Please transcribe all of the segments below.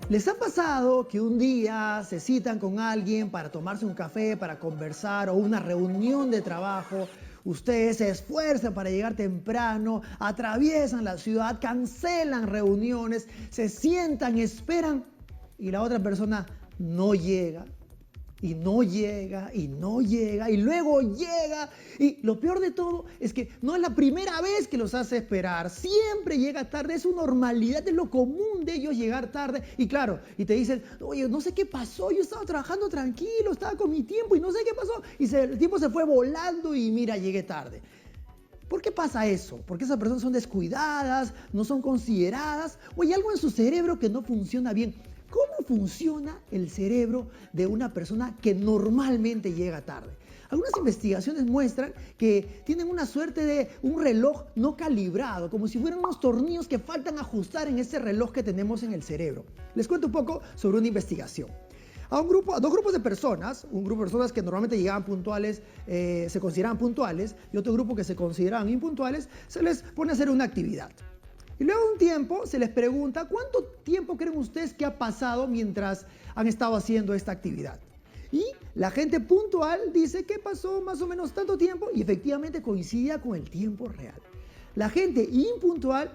¿Les ha pasado que un día se citan con alguien para tomarse un café, para conversar o una reunión de trabajo? Ustedes se esfuerzan para llegar temprano, atraviesan la ciudad, cancelan reuniones, se sientan, esperan y la otra persona no llega. Y no llega, y no llega, y luego llega. Y lo peor de todo es que no es la primera vez que los hace esperar. Siempre llega tarde, es su normalidad, es lo común de ellos llegar tarde. Y claro, y te dicen, oye, no sé qué pasó, yo estaba trabajando tranquilo, estaba con mi tiempo y no sé qué pasó. Y el tiempo se fue volando y mira, llegué tarde. ¿Por qué pasa eso? Porque esas personas son descuidadas, no son consideradas, o hay algo en su cerebro que no funciona bien. ¿Cómo funciona el cerebro de una persona que normalmente llega tarde? Algunas investigaciones muestran que tienen una suerte de un reloj no calibrado, como si fueran unos tornillos que faltan ajustar en ese reloj que tenemos en el cerebro. Les cuento un poco sobre una investigación. A dos grupos de personas, un grupo de personas que normalmente llegaban puntuales, se consideraban puntuales, y otro grupo que se consideraban impuntuales, se les pone a hacer una actividad. Y luego de un tiempo se les pregunta, ¿cuánto tiempo creen ustedes que ha pasado mientras han estado haciendo esta actividad? Y la gente puntual dice que pasó más o menos tanto tiempo y efectivamente coincidía con el tiempo real. La gente impuntual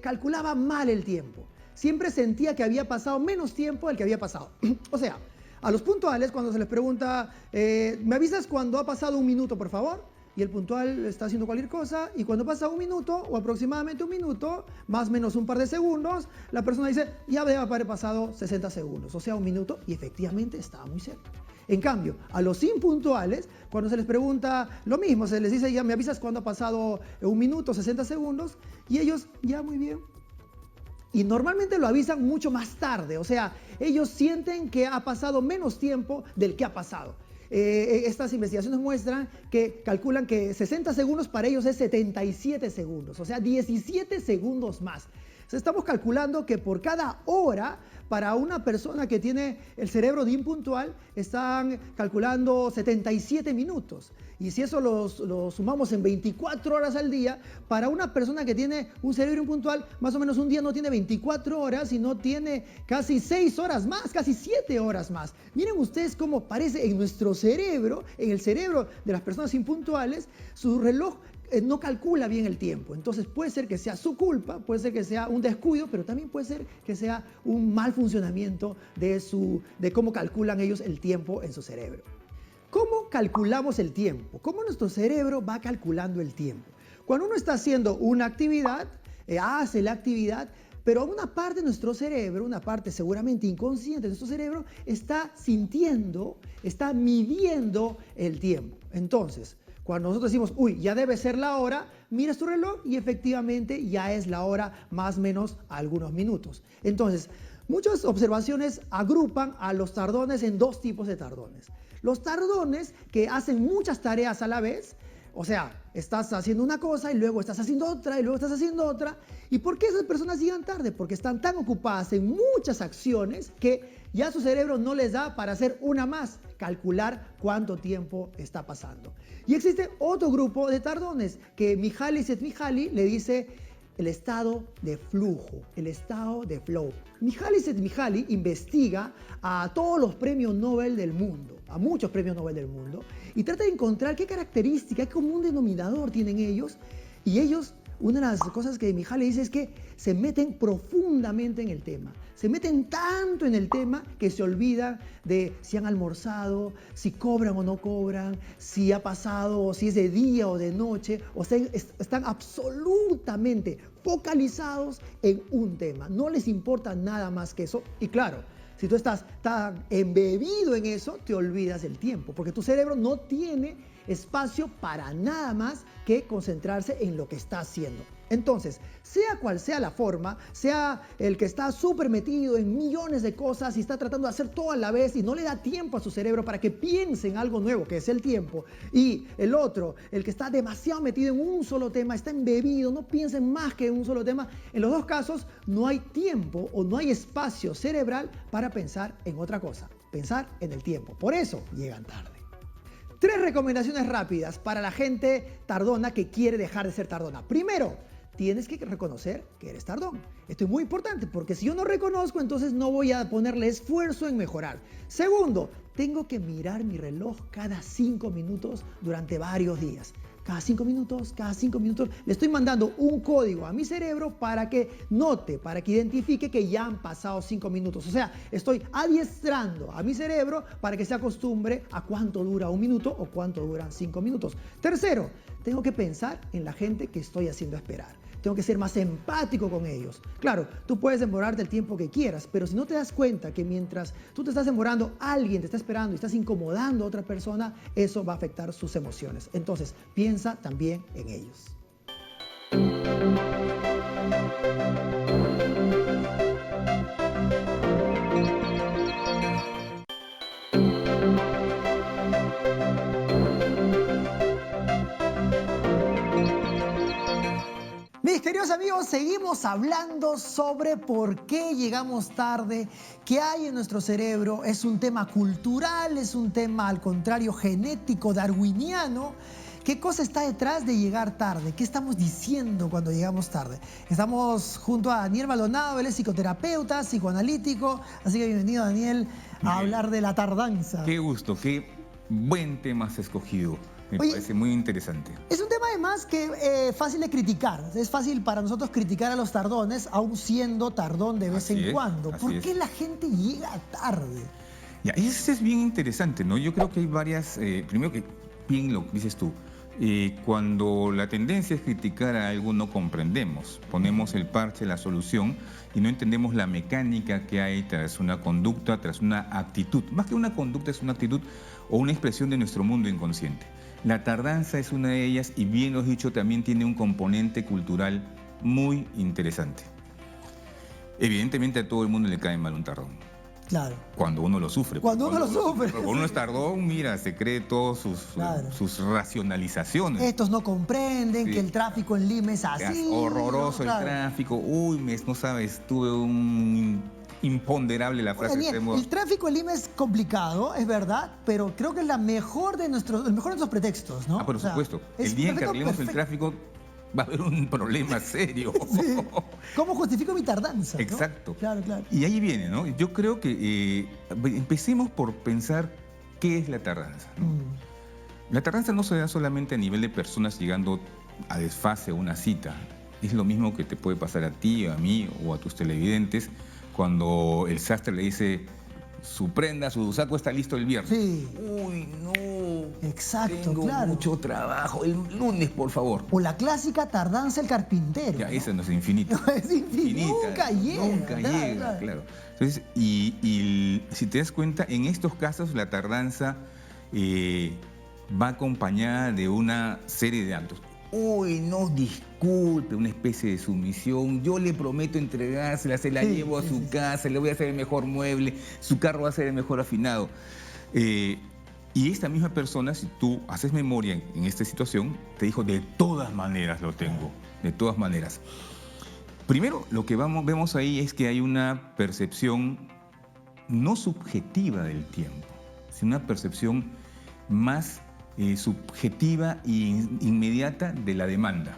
calculaba mal el tiempo. Siempre sentía que había pasado menos tiempo del que había pasado. O sea, a los puntuales cuando se les pregunta, ¿me avisas cuando ha pasado un minuto, por favor? Y el puntual está haciendo cualquier cosa y cuando pasa un minuto o aproximadamente un minuto, más o menos un par de segundos, la persona dice, ya debe haber pasado 60 segundos, o sea, un minuto, y efectivamente estaba muy cerca. En cambio, a los impuntuales, cuando se les pregunta lo mismo, se les dice, ya me avisas cuando ha pasado un minuto, 60 segundos, y ellos, ya muy bien. Y normalmente lo avisan mucho más tarde, o sea, ellos sienten que ha pasado menos tiempo del que ha pasado. Estas investigaciones muestran que calculan que 60 segundos para ellos es 77 segundos, o sea, 17 segundos más. Estamos calculando que por cada hora, para una persona que tiene el cerebro de impuntual, están calculando 77 minutos. Y si eso lo sumamos en 24 horas al día, para una persona que tiene un cerebro impuntual, más o menos un día no tiene 24 horas, sino tiene casi 6 horas más, casi 7 horas más. Miren ustedes cómo parece en nuestro cerebro, en el cerebro de las personas impuntuales, su reloj no calcula bien el tiempo. Entonces puede ser que sea su culpa, puede ser que sea un descuido, pero también puede ser que sea un mal funcionamiento de cómo calculan ellos el tiempo en su cerebro. ¿Cómo calculamos el tiempo? ¿Cómo nuestro cerebro va calculando el tiempo? Cuando uno está haciendo una actividad, hace la actividad, pero una parte de nuestro cerebro, una parte seguramente inconsciente de nuestro cerebro, está sintiendo, está midiendo el tiempo. Entonces, cuando nosotros decimos, uy, ya debe ser la hora, miras tu reloj y efectivamente ya es la hora, más o menos algunos minutos. Entonces, muchas observaciones agrupan a los tardones en dos tipos de tardones. Los tardones que hacen muchas tareas a la vez, o sea, estás haciendo una cosa y luego estás haciendo otra y luego estás haciendo otra. ¿Y por qué esas personas llegan tarde? Porque están tan ocupadas en muchas acciones que ya su cerebro no les da para hacer una más, calcular cuánto tiempo está pasando. Y existe otro grupo de tardones que Mihaly Csikszentmihalyi le dice el estado de flujo, el estado de flow. Mihaly Csikszentmihalyi investiga a todos los premios Nobel del mundo, a muchos premios Nobel del mundo, y trata de encontrar qué característica, qué común denominador tienen ellos, y ellos, una de las cosas que Mihaly dice es que se meten profundamente en el tema. Se meten tanto en el tema que se olvidan de si han almorzado, si cobran o no cobran, si ha pasado, o si es de día o de noche. O sea, están absolutamente focalizados en un tema. No les importa nada más que eso. Y claro, si tú estás tan embebido en eso, te olvidas del tiempo, porque tu cerebro no tiene espacio para nada más que concentrarse en lo que está haciendo. Entonces, sea cual sea la forma, sea el que está súper metido en millones de cosas y está tratando de hacer todo a la vez y no le da tiempo a su cerebro para que piense en algo nuevo, que es el tiempo, y el otro, el que está demasiado metido en un solo tema, está embebido, no piensa en más que en un solo tema, en los dos casos no hay tiempo o no hay espacio cerebral para pensar en otra cosa, pensar en el tiempo. Por eso llegan tarde. 3 recomendaciones rápidas para la gente tardona que quiere dejar de ser tardona. Primero, tienes que reconocer que eres tardón. Esto es muy importante porque si yo no reconozco, entonces no voy a ponerle esfuerzo en mejorar. Segundo, tengo que mirar mi reloj cada 5 minutos durante varios días. Cada 5 minutos, le estoy mandando un código a mi cerebro para que note, para que identifique que ya han pasado 5 minutos. O sea, estoy adiestrando a mi cerebro para que se acostumbre a cuánto dura 1 minuto o cuánto duran 5 minutos. Tercero, tengo que pensar en la gente que estoy haciendo esperar. Tengo que ser más empático con ellos. Claro, tú puedes demorarte el tiempo que quieras, pero si no te das cuenta que mientras tú te estás demorando, alguien te está esperando y estás incomodando a otra persona, eso va a afectar sus emociones. Entonces, piensa también en ellos. Mis queridos amigos, seguimos hablando sobre por qué llegamos tarde, qué hay en nuestro cerebro. Es un tema cultural, es un tema al contrario genético, darwiniano. ¿Qué cosa está detrás de llegar tarde? ¿Qué estamos diciendo cuando llegamos tarde? Estamos junto a Daniel Maldonado, él es psicoterapeuta, psicoanalítico. Así que bienvenido, Daniel, a hablar de la tardanza. Qué gusto, qué buen tema has escogido. Me parece muy interesante. Es un tema además que fácil de criticar. Es fácil para nosotros criticar a los tardones, aun siendo tardón de vez en cuando. ¿Por qué la gente llega tarde? Ya, eso es bien interesante, ¿no? Yo creo que hay varias... primero que bien lo dices tú. Cuando la tendencia es criticar a algo, no comprendemos. Ponemos el parche, la solución, y no entendemos la mecánica que hay tras una conducta, tras una actitud. Más que una conducta, es una actitud o una expresión de nuestro mundo inconsciente. La tardanza es una de ellas y, bien lo has dicho, también tiene un componente cultural muy interesante. Evidentemente a todo el mundo le cae mal un tardón. Claro. Cuando uno lo sufre. Cuando uno lo sufre. Cuando uno es tardón, mira, se cree todas sus racionalizaciones. Estos no comprenden que el tráfico en Lima es así. Es horroroso, ¿no? El tráfico. Uy, no sabes, tuve un... imponderable la frase. Daniel, el tráfico en Lima es complicado, es verdad, pero creo que es el mejor de nuestros pretextos, ¿no? Por supuesto. El día en que arreglemos el tráfico va a haber un problema serio. Sí. ¿Cómo justifico mi tardanza? Exacto. ¿No? Claro, claro. Y ahí viene, ¿no? Yo creo que empecemos por pensar qué es la tardanza, ¿no? La tardanza no se da solamente a nivel de personas llegando a desfase a una cita. Es lo mismo que te puede pasar a ti, a mí o a tus televidentes cuando el sastre le dice su prenda, su saco está listo el viernes. Sí. Uy, no. Exacto, tengo claro. mucho trabajo. El lunes, por favor. O la clásica tardanza el carpintero. Ya, esa no es infinita. No, es infinita. Nunca llega. Nunca llega, claro. Entonces, y si te das cuenta, en estos casos la tardanza va acompañada de una serie de actos. Uy, no, disculpe, una especie de sumisión. Yo le prometo entregársela, se la llevo a su casa, le voy a hacer el mejor mueble, su carro va a ser el mejor afinado. Y esta misma persona, si tú haces memoria en esta situación, te dijo, de todas maneras lo tengo, de todas maneras. Primero, lo que vemos ahí es que hay una percepción no subjetiva del tiempo, sino una percepción más subjetiva e inmediata de la demanda.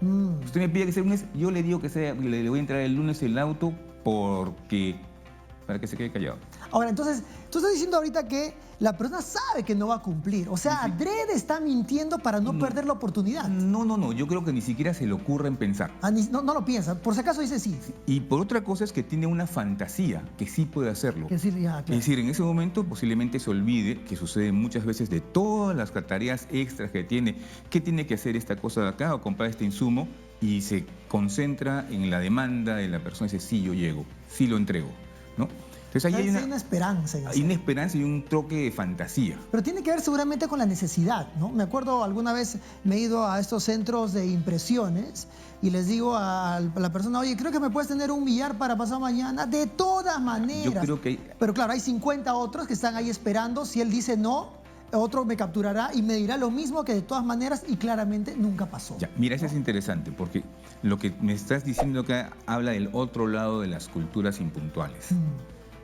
Usted me pide que sea el lunes, yo le digo que le voy a entregar el lunes el auto para que se quede callado. Ahora, entonces, tú estás diciendo ahorita que la persona sabe que no va a cumplir. O sea, adrede está mintiendo para no perder la oportunidad. No. Yo creo que ni siquiera se le ocurre en pensar. No lo piensa. Por si acaso dice sí. Y por otra cosa es que tiene una fantasía que sí puede hacerlo. Es decir, en ese momento posiblemente se olvide, que sucede muchas veces, de todas las tareas extras que tiene. ¿Qué tiene que hacer esta cosa de acá o comprar este insumo? Y se concentra en la demanda de la persona y dice, sí, yo llego, sí lo entrego, ¿no? Entonces ahí Hay una esperanza en hay eso. una esperanza y un toque de fantasía. Pero tiene que ver seguramente con la necesidad, ¿no? Me acuerdo alguna vez me he ido a estos centros de impresiones y les digo a la persona, oye, creo que me puedes tener un billar para pasado mañana. De todas maneras. Yo creo que Pero claro, hay 50 otros que están ahí esperando. Si él dice no, otro me capturará y me dirá lo mismo, que de todas maneras, y claramente nunca pasó. ya, mira, eso es interesante, porque lo que me estás diciendo acá habla del otro lado de las culturas impuntuales.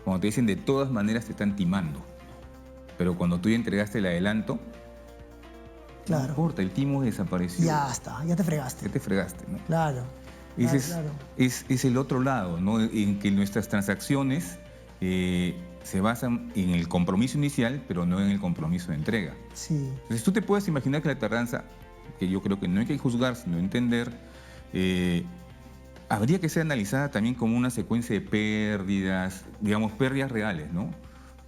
Cuando te dicen de todas maneras te están timando, pero cuando tú ya entregaste el adelanto, no Claro. importa, el timo desapareció. Ya está, ya te Ya fregaste. te fregaste, ¿no? Claro. Ese Claro. es el otro lado, ¿no? En que nuestras transacciones se basan en el compromiso inicial, pero no en el compromiso de entrega. Sí. Entonces tú te puedes imaginar que la tardanza, que yo creo que no hay que juzgar, sino entender, habría que ser analizada también como una secuencia de pérdidas, digamos, pérdidas reales, ¿no?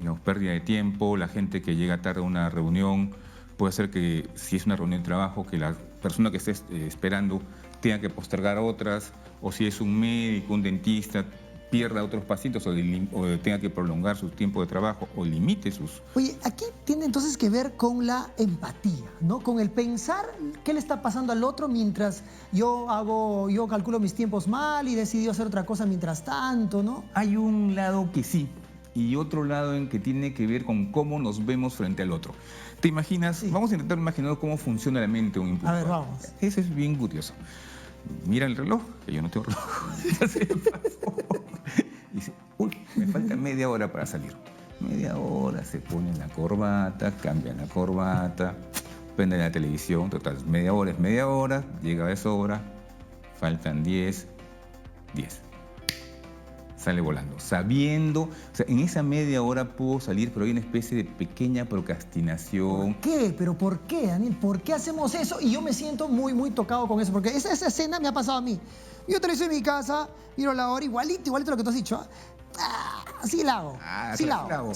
Digamos, pérdida de tiempo, la gente que llega tarde a una reunión, puede ser que si es una reunión de trabajo, que la persona que esté esperando tenga que postergar otras, o si es un médico, un dentista, pierda otros pacientes o tenga que prolongar su tiempo de trabajo o limite sus... Oye, aquí tiene entonces que ver con la empatía, ¿no? Con el pensar qué le está pasando al otro mientras yo calculo mis tiempos mal y decidí hacer otra cosa mientras tanto, ¿no? Hay un lado que sí y otro lado en que tiene que ver con cómo nos vemos frente al otro. ¿Te imaginas? Sí. Vamos a intentar imaginar cómo funciona la mente de un impulsor. A ver, vamos. Eso es bien curioso. Mira el reloj, que yo no tengo reloj. Ya se me pasó. Dice, uy, me falta media hora para salir. Media hora, se pone la corbata, cambia la corbata, prende la televisión, total, media hora es media hora, llega de sobra, faltan 10. Sale volando, sabiendo, o sea, en esa media hora pudo salir, pero hay una especie de pequeña procrastinación. ¿Por qué? ¿Pero por qué, Daniel? ¿Por qué hacemos eso? Y yo me siento muy, muy tocado con eso, porque esa escena me ha pasado a mí. Yo te lo hice en mi casa, miro la hora, igualito lo que tú has dicho. Así la hago. Sí la hago.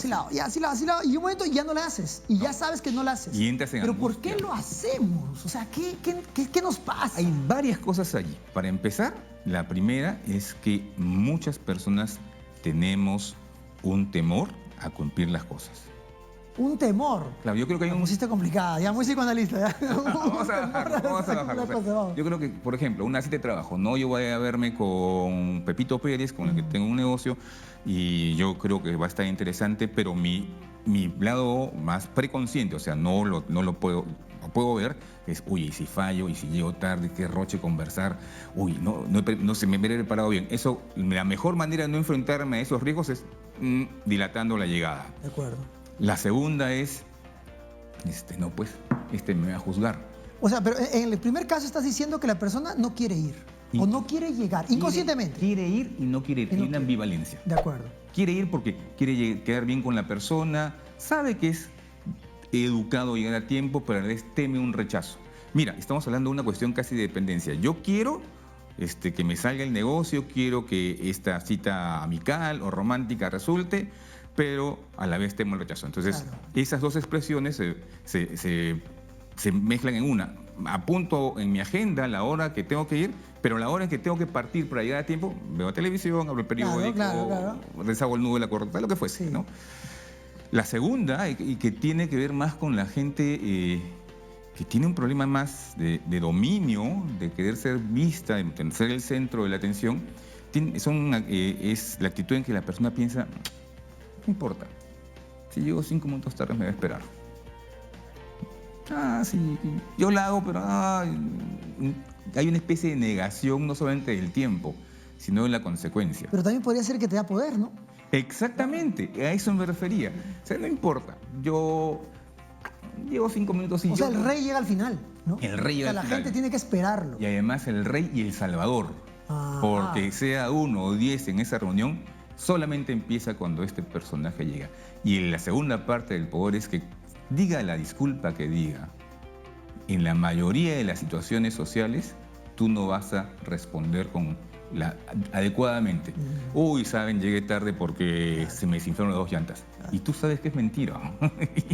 Y un momento ya no la haces. Y ya sabes que no la haces. Y entras en Pero ¿por angustia. qué lo hacemos? O sea, ¿qué nos pasa? Hay varias cosas allí. Para empezar, la primera es que muchas personas tenemos un temor a cumplir las cosas. Un temor. Claro, yo creo que hay Me un... pusiste complicada, ya muy psicoanalista. Ya. Vamos a bajarlo. O sea, Vamos. yo creo que, por ejemplo, una cita de trabajo, no, yo voy a verme con Pepito Pérez, con el que tengo un negocio, y yo creo que va a estar interesante, pero mi lado más preconsciente, o sea, no lo puedo ver, es, uy, y si fallo, y si llego tarde, qué roche conversar, uy, no se me hubiera preparado bien. Eso, la mejor manera de no enfrentarme a esos riesgos es dilatando la llegada. De acuerdo. La segunda es, me va a juzgar. O sea, pero en el primer caso estás diciendo que la persona no quiere ir o no quiere llegar, inconscientemente. Quiere ir y no quiere ir. Y no Hay una quiere. ambivalencia. De acuerdo. Quiere ir porque quiere quedar bien con la persona, sabe que es educado llegar a tiempo, pero a la vez teme un rechazo. Mira, estamos hablando de una cuestión casi de dependencia. Yo quiero que me salga el negocio, quiero que esta cita amical o romántica resulte, pero a la vez temo el rechazo. Entonces, Claro. esas dos expresiones se mezclan en una. Apunto en mi agenda la hora que tengo que ir, pero la hora en que tengo que partir para llegar a tiempo, veo televisión, abro el periódico, Claro. deshago el nudo de la corta, lo que fuese, Sí. ¿no? La segunda, y que tiene que ver más con la gente que tiene un problema más de dominio, de querer ser vista, de ser el centro de la atención, es la actitud en que la persona piensa, no importa, si llego 5 minutos tarde me voy a esperar. Sí, yo la hago, pero hay una especie de negación no solamente del tiempo, sino de la consecuencia. Pero también podría ser que te da poder, ¿no? Exactamente, a eso me refería. O sea, no importa, yo llevo 5 minutos y O sea, el rey llega al final, ¿no? El rey llega o sea, al la final. gente tiene que esperarlo. Y además el rey y el salvador. Porque sea 1 o 10 en esa reunión, solamente empieza cuando este personaje llega. Y en la segunda parte del poder es que diga la disculpa que diga. En la mayoría de las situaciones sociales, tú no vas a responder adecuadamente. Uy, saben, llegué tarde porque se me desinflaron las 2 llantas. Y tú sabes que es mentira.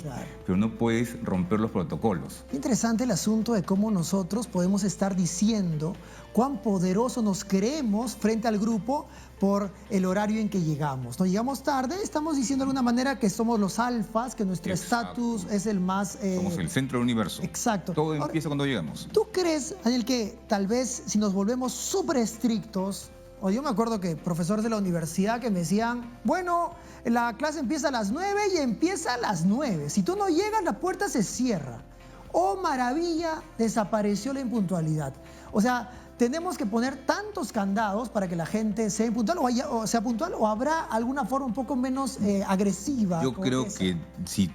Claro. Pero no puedes romper los protocolos. Qué interesante el asunto de cómo nosotros podemos estar diciendo cuán poderoso nos creemos frente al grupo por el horario en que llegamos. No llegamos tarde, estamos diciendo de alguna manera que somos los alfas, que nuestro estatus es el más... somos el centro del universo. Exacto. Todo empieza cuando llegamos. ¿Tú crees, Daniel, que tal vez si nos volvemos súper estrictos, o yo me acuerdo que profesores de la universidad que me decían, bueno, la clase empieza a las 9 y empieza a las 9. Si tú no llegas, la puerta se cierra. ¡Oh, maravilla! Desapareció la impuntualidad. O sea, tenemos que poner tantos candados para que la gente sea impuntual o sea puntual, o habrá alguna forma un poco menos agresiva. Yo creo que si,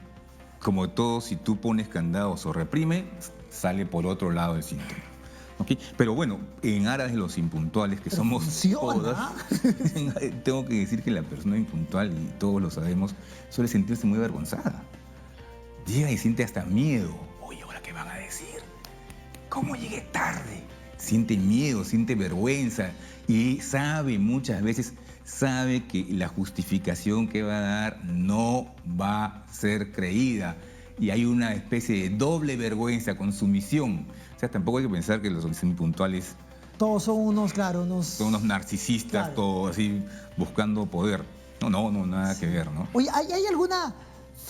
como todo, si tú pones candados o reprime, sale por otro lado el síntoma. ¿Okay? Pero bueno, en aras de los impuntuales, que somos todas, tengo que decir que la persona impuntual, y todos lo sabemos, suele sentirse muy avergonzada. Llega y siente hasta miedo. Oye, ¿ahora qué van a decir? ¿Cómo llegué tarde? Siente miedo, siente vergüenza y muchas veces sabe que la justificación que va a dar no va a ser creída. Y hay una especie de doble vergüenza con su misión. O sea, tampoco hay que pensar que los impuntuales... Todos son unos, son unos narcisistas, claro, todos así buscando poder. No, nada que ver, ¿no? Oye, ¿hay alguna...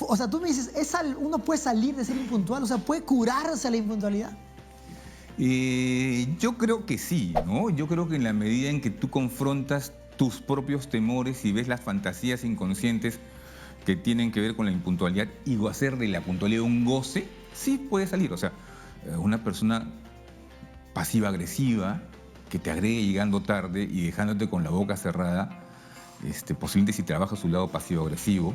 O sea, tú me dices, ¿uno puede salir de ser impuntual? O sea, ¿puede curarse la impuntualidad? Yo creo que sí, ¿no? Yo creo que en la medida en que tú confrontas tus propios temores y ves las fantasías inconscientes que tienen que ver con la impuntualidad y hacer de la puntualidad un goce, sí puede salir. O sea, una persona pasiva-agresiva que te agregue llegando tarde y dejándote con la boca cerrada, posiblemente si trabaja su lado pasivo-agresivo,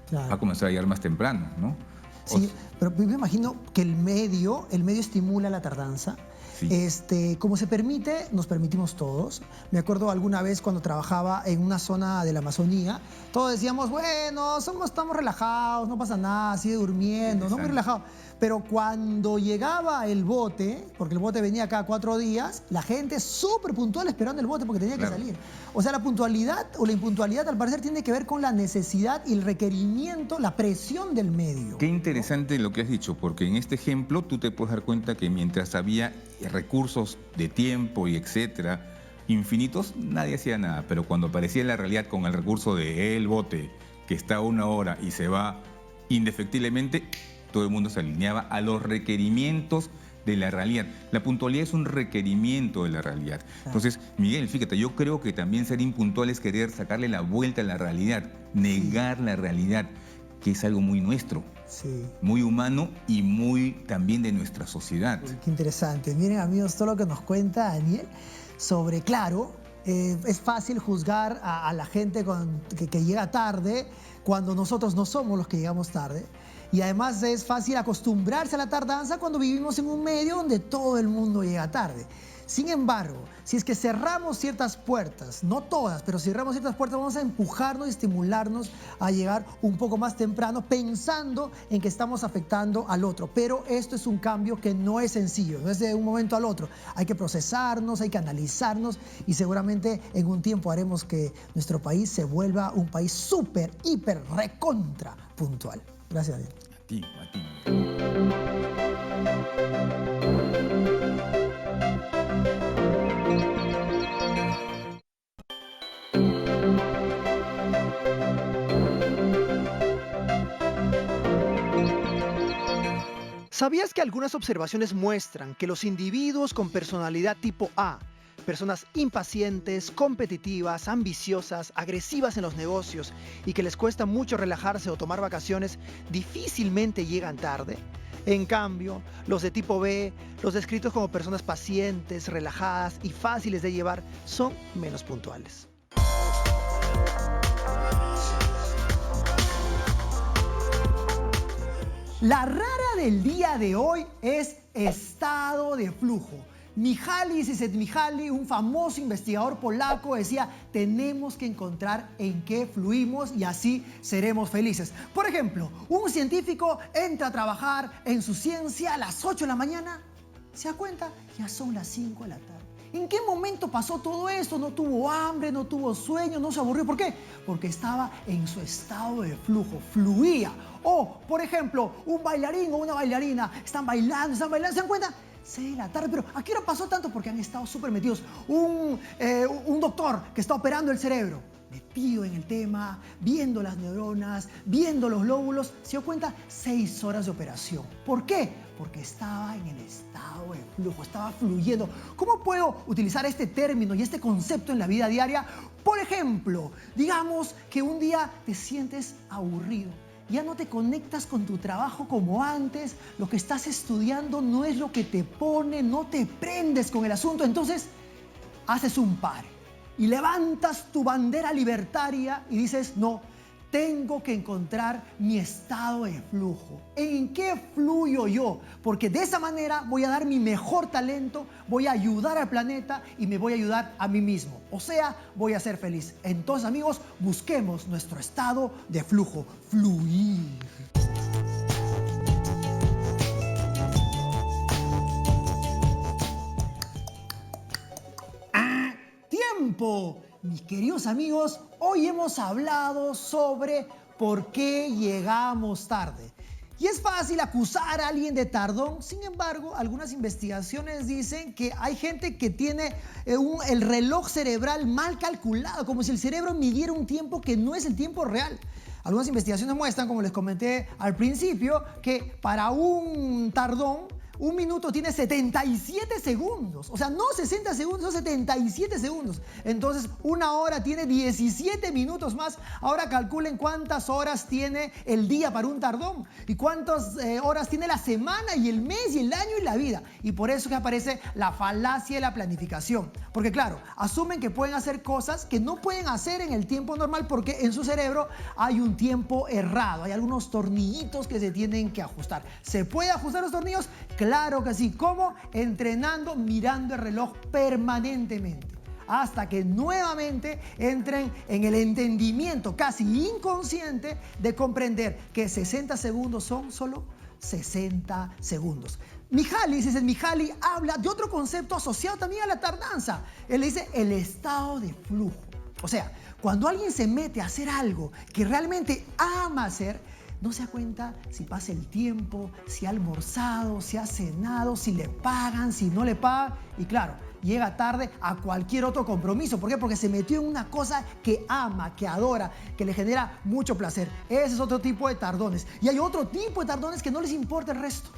claro, va a comenzar a llegar más temprano, ¿no? Sí, pero me imagino que el medio estimula la tardanza. Sí. Como se permite, nos permitimos todos. Me acuerdo alguna vez cuando trabajaba en una zona de la Amazonía, todos decíamos, bueno, estamos relajados, no pasa nada, sigue durmiendo, no muy relajado. Pero cuando llegaba el bote, porque el bote venía cada 4 días, la gente súper puntual esperando el bote porque tenía que salir. O sea, la puntualidad o la impuntualidad al parecer tiene que ver con la necesidad y el requerimiento, la presión del medio. Qué interesante lo que has dicho, porque en este ejemplo tú te puedes dar cuenta que mientras había recursos de tiempo y etcétera, infinitos, nadie hacía nada. Pero cuando aparecía la realidad con el recurso de el bote, que está 1 hora y se va indefectiblemente, todo el mundo se alineaba a los requerimientos de la realidad. La puntualidad es un requerimiento de la realidad. Entonces, Miguel, fíjate, yo creo que también ser impuntual es querer sacarle la vuelta a la realidad, negar la realidad, que es algo muy nuestro, muy humano y muy también de nuestra sociedad. Qué interesante. Miren, amigos, todo lo que nos cuenta Daniel sobre, claro, es fácil juzgar a la gente que llega tarde cuando nosotros no somos los que llegamos tarde. Y además es fácil acostumbrarse a la tardanza cuando vivimos en un medio donde todo el mundo llega tarde. Sin embargo, si es que cerramos ciertas puertas, no todas, pero si cerramos ciertas puertas, vamos a empujarnos y estimularnos a llegar un poco más temprano pensando en que estamos afectando al otro. Pero esto es un cambio que no es sencillo, no es de un momento al otro. Hay que procesarnos, hay que analizarnos y seguramente en un tiempo haremos que nuestro país se vuelva un país súper, hiper, recontra puntual. Gracias, Daniel. A ti, a ti. ¿Sabías que algunas observaciones muestran que los individuos con personalidad tipo A, personas impacientes, competitivas, ambiciosas, agresivas en los negocios y que les cuesta mucho relajarse o tomar vacaciones, difícilmente llegan tarde? En cambio, los de tipo B, los descritos como personas pacientes, relajadas y fáciles de llevar, son menos puntuales. La rara del día de hoy es estado de flujo. Mihaly Csikszentmihalyi, un famoso investigador polaco, decía: tenemos que encontrar en qué fluimos y así seremos felices. Por ejemplo, un científico entra a trabajar en su ciencia a las 8 de la mañana, se da cuenta, ya son las 5 de la tarde. ¿En qué momento pasó todo esto? No tuvo hambre, no tuvo sueño, no se aburrió. ¿Por qué? Porque estaba en su estado de flujo, fluía. O, por ejemplo, un bailarín o una bailarina están bailando, ¿se dan cuenta? 6 de la tarde, pero ¿a qué hora pasó tanto? Porque han estado súper metidos. Un doctor que está operando el cerebro, metido en el tema, viendo las neuronas, viendo los lóbulos, se dio cuenta, 6 horas de operación. ¿Por qué? Porque estaba en el estado de flujo, estaba fluyendo. ¿Cómo puedo utilizar este término y este concepto en la vida diaria? Por ejemplo, digamos que un día te sientes aburrido. Ya no te conectas con tu trabajo como antes, lo que estás estudiando no es lo que te pone, no te prendes con el asunto, entonces haces un pare y levantas tu bandera libertaria y dices, no, tengo que encontrar mi estado de flujo. ¿En qué fluyo yo? Porque de esa manera voy a dar mi mejor talento, voy a ayudar al planeta y me voy a ayudar a mí mismo. O sea, voy a ser feliz. Entonces, amigos, busquemos nuestro estado de flujo. Fluir. Tiempo. Mis queridos amigos, hoy hemos hablado sobre por qué llegamos tarde. Y es fácil acusar a alguien de tardón, sin embargo, algunas investigaciones dicen que hay gente que tiene el reloj cerebral mal calculado, como si el cerebro midiera un tiempo que no es el tiempo real. Algunas investigaciones muestran, como les comenté al principio, que para un tardón, un minuto tiene 77 segundos. O sea, no 60 segundos, son 77 segundos. Entonces, una hora tiene 17 minutos más. Ahora calculen cuántas horas tiene el día para un tardón y cuántas horas tiene la semana y el mes y el año y la vida. Y por eso que aparece la falacia de la planificación. Porque claro, asumen que pueden hacer cosas que no pueden hacer en el tiempo normal porque en su cerebro hay un tiempo errado. Hay algunos tornillitos que se tienen que ajustar. ¿Se puede ajustar los tornillos? Claro que sí. ¿Cómo? Entrenando, mirando el reloj permanentemente. Hasta que nuevamente entren en el entendimiento casi inconsciente de comprender que 60 segundos son solo 60 segundos. Mihaly habla de otro concepto asociado también a la tardanza. Él dice el estado de flujo. O sea, cuando alguien se mete a hacer algo que realmente ama hacer, no se da cuenta si pasa el tiempo, si ha almorzado, si ha cenado, si le pagan, si no le pagan. Y claro, llega tarde a cualquier otro compromiso. ¿Por qué? Porque se metió en una cosa que ama, que adora, que le genera mucho placer. Ese es otro tipo de tardones. Y hay otro tipo de tardones que no les importa el resto,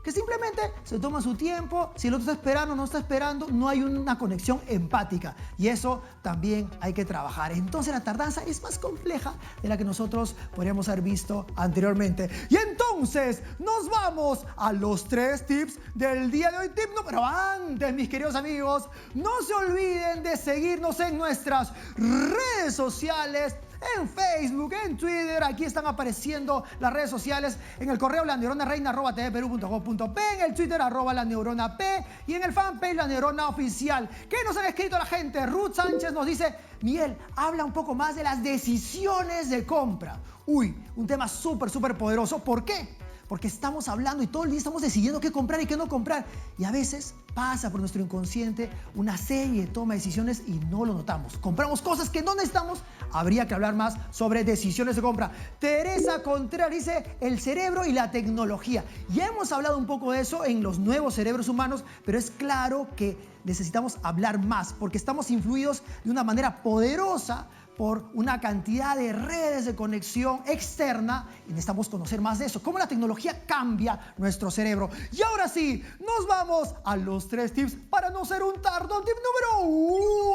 que simplemente se toma su tiempo, si el otro está esperando o no está esperando, no hay una conexión empática. Y eso también hay que trabajar. Entonces la tardanza es más compleja de la que nosotros podríamos haber visto anteriormente. Y entonces nos vamos a los 3 tips del día de hoy. Tip número antes, mis queridos amigos, no se olviden de seguirnos en nuestras redes sociales. En Facebook, en Twitter, aquí están apareciendo las redes sociales, en el correo laneuronareina@tvperú.gov.p, en el Twitter @laneuronap y en el fanpage La Neurona Oficial. ¿Qué nos han escrito la gente? Ruth Sánchez nos dice, Miguel, habla un poco más de las decisiones de compra. Uy, un tema súper poderoso. ¿Por qué? Porque estamos hablando y todo el día estamos decidiendo qué comprar y qué no comprar. Y a veces pasa por nuestro inconsciente una serie de toma de decisiones y no lo notamos. Compramos cosas que no necesitamos. Habría que hablar más sobre decisiones de compra. Teresa Contreras dice el cerebro y la tecnología. Ya hemos hablado un poco de eso en los nuevos cerebros humanos, pero es claro que necesitamos hablar más porque estamos influidos de una manera poderosa por una cantidad de redes de conexión externa y necesitamos conocer más de eso, cómo la tecnología cambia nuestro cerebro. Y ahora sí, nos vamos a los 3 tips para no ser un tardón. Tip número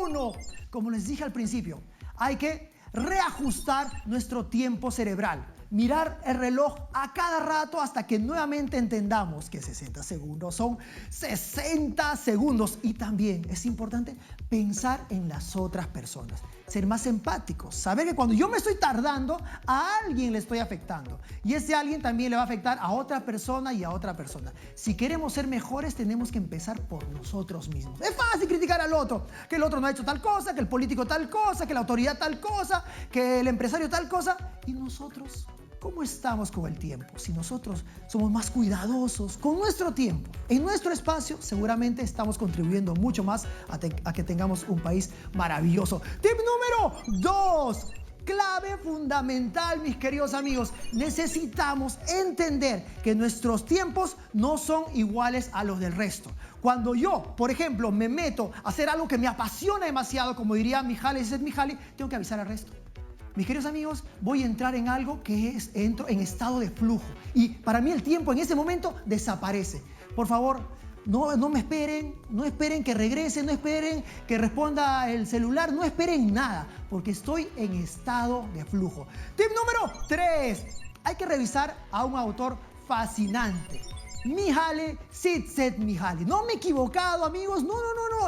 1. Como les dije al principio, hay que reajustar nuestro tiempo cerebral. Mirar el reloj a cada rato hasta que nuevamente entendamos que 60 segundos son 60 segundos. Y también es importante pensar en las otras personas, ser más empáticos, saber que cuando yo me estoy tardando, a alguien le estoy afectando. Y ese alguien también le va a afectar a otra persona y a otra persona. Si queremos ser mejores, tenemos que empezar por nosotros mismos. Es fácil criticar al otro, que el otro no ha hecho tal cosa, que el político tal cosa, que la autoridad tal cosa, que el empresario tal cosa. ¿Y nosotros ¿Cómo estamos con el tiempo? Si nosotros somos más cuidadosos con nuestro tiempo, en nuestro espacio, seguramente estamos contribuyendo mucho más a que tengamos un país maravilloso. Tip número 2. Clave fundamental, mis queridos amigos. Necesitamos entender que nuestros tiempos no son iguales a los del resto. Cuando yo, por ejemplo, me meto a hacer algo que me apasiona demasiado, como diría Mihaly Csikszentmihalyi, tengo que avisar al resto. Mis queridos amigos, voy a entrar en algo entro en estado de flujo. Y para mí el tiempo en ese momento desaparece. Por favor, no me esperen, no esperen que regrese, no esperen que responda el celular, no esperen nada, porque estoy en estado de flujo. Tip número 3. Hay que revisar a un autor fascinante. Mihaly Csikszentmihalyi. No me he equivocado, amigos. No.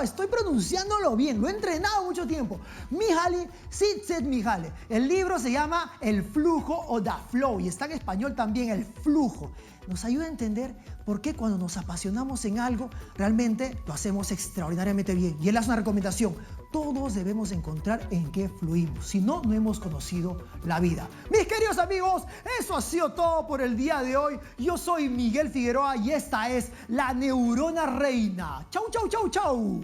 Estoy pronunciándolo bien. Lo he entrenado mucho tiempo. Mihaly Csikszentmihalyi. El libro se llama El flujo o The Flow y está en español también, El flujo. Nos ayuda a entender por qué cuando nos apasionamos en algo, realmente lo hacemos extraordinariamente bien. Y él hace una recomendación. Todos debemos encontrar en qué fluimos. Si no, no hemos conocido la vida. Mis queridos amigos, eso ha sido todo por el día de hoy. Yo soy Miguel Figueroa y esta es La Neurona Reina. Chau.